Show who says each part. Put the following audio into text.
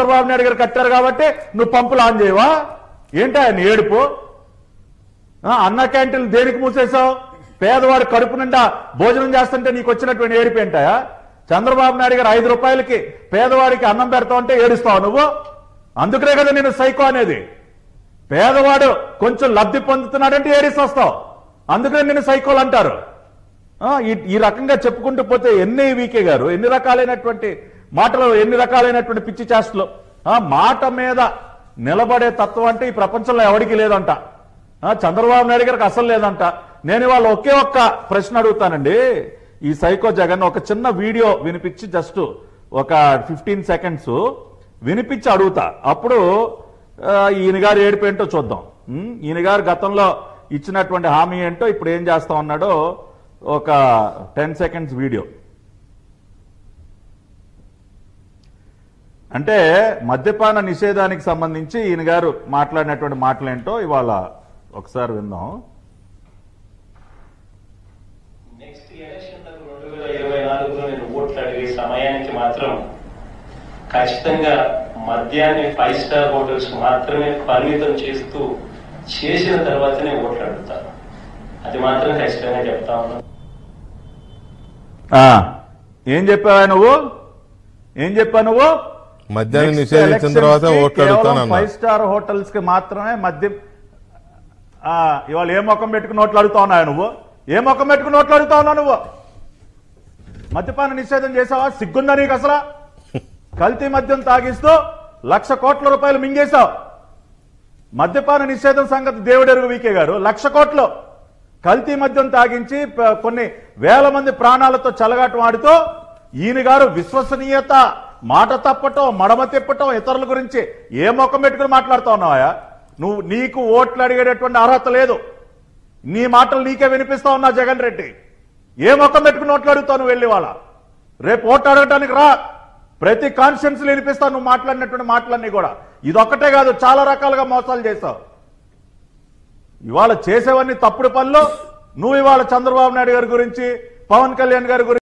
Speaker 1: చంద్రబాబు నాయుడు గారు కట్టారు కాబట్టి నువ్వు పంపులు ఆన్ చేయవా? ఏంటా నీ ఏడుపు? అన్న క్యాంటీన్లు దేనికి మూసేశావు? పేదవాడు కడుపు నిండా భోజనం చేస్తుంటే నీకు వచ్చినటువంటి ఏడుపు ఏంటాయా? చంద్రబాబు నాయుడు గారు 5 రూపాయలకి పేదవాడికి అన్నం పెడతావు అంటే ఏడుస్తావు నువ్వు. అందుకనే కదా నేను సైకో అనేది. పేదవాడు కొంచెం లబ్ధి పొందుతున్నాడంటే ఏడిస్తావు, అందుకనే నేను సైకోలు అంటారు. ఈ రకంగా చెప్పుకుంటూ పోతే ఎన్ని వీకే గారు ఎన్ని రకాలైనటువంటి మాటలు, ఎన్ని రకాలైనటువంటి పిచ్చి చేష్టలు. మాట మీద నిలబడే తత్వం అంటే ఈ ప్రపంచంలో ఎవరికి లేదంట. చంద్రబాబు నాయుడు గారికి అసలు లేదంట. నేను ఇవాళ ఒకే ఒక్క ప్రశ్న అడుగుతానండి. ఈ సైకో జగన్ ఒక చిన్న వీడియో వినిపించి జస్ట్ ఒక 15 సెకండ్స్ వినిపించి అడుగుతా. అప్పుడు ఈయన గారు ఏడిపేంటో చూద్దాం. ఈయన గారు గతంలో ఇచ్చినటువంటి హామీ ఏంటో ఇప్పుడు ఏం చేస్తా ఉన్నాడో ఒక 10 సెకండ్స్ వీడియో. అంటే మద్యపాన నిషేధానికి సంబంధించి ఈయన గారు మాట్లాడినటువంటి మాటలేంటో ఇవాళ ఒకసారి విందాం.
Speaker 2: నెక్స్ట్ ఎలక్షన్ 2024లో నేను ఓట్లు అడిగే సమయానికి మాత్రం ఖచ్చితంగా మద్యాన్ని 5 స్టార్ హోటల్స్ మాత్రమే పరిమితం చేసిన తర్వాతనే ఓట్లు అడుగుతాను. అది మాత్రం ఖచ్చితంగా చెప్తా ఉన్నాను.
Speaker 1: ఏం చెప్పావా నువ్వు? ఏం చెప్పావు నువ్వు?
Speaker 3: మద్యాన్ని నిషేధించిన తర్వాత ఓట్లు అడుగుతాను.
Speaker 1: 5 స్టార్ హోటల్స్ కి మాత్రమే మద్యం. ఇవాళ ఏ ముఖం పెట్టుకుని ఓట్లు అడుగుతా ఉన్నావు నువ్వు? ఏ ముఖం పెట్టుకుని ఓట్లు అడుగుతా ఉన్నావు నువ్వు? మద్యపాన నిషేధం చేసావా? సిగ్గుందా నీకు అసలు? కల్తీ మద్యం తాగిస్తూ 1,00,000 కోట్ల రూపాయలు మింగేశావు. మద్యపాన నిషేధం సంగతి దేవుడెరుగు వీకే గారు. 1,00,000 కోట్లు కల్తీ మద్యం తాగించి కొన్ని వేల మంది ప్రాణాలతో చెలగాటం ఆడుతూ ఈయన గారు విశ్వసనీయత, మాట తప్పటం, మడమ తిప్పటం, ఇతరుల గురించి ఏ ముఖం పెట్టుకుని మాట్లాడుతా ఉన్నావా నువ్వు? నీకు ఓట్లు అడిగేటటువంటి అర్హత లేదు. నీ మాటలు నీకే వినిపిస్తా ఉన్నా జగన్ రెడ్డి. ఏ ముఖం పెట్టుకుని ఓట్లు అడుగుతావు నువ్వు? వెళ్ళి వాళ్ళ రేపు ఓట్లు అడగటానికి రా. ప్రతి కాన్స్టిట్యున్సీలో వినిపిస్తావు నువ్వు మాట్లాడినటువంటి మాటలన్నీ కూడా. ఇదొక్కటే కాదు, చాలా రకాలుగా మోసాలు చేస్తావు. ఇవాళ చేసేవన్నీ తప్పుడు పనులు. నువ్వు ఇవాళ చంద్రబాబు నాయుడు గారి గురించి, పవన్ కళ్యాణ్ గారి గురించి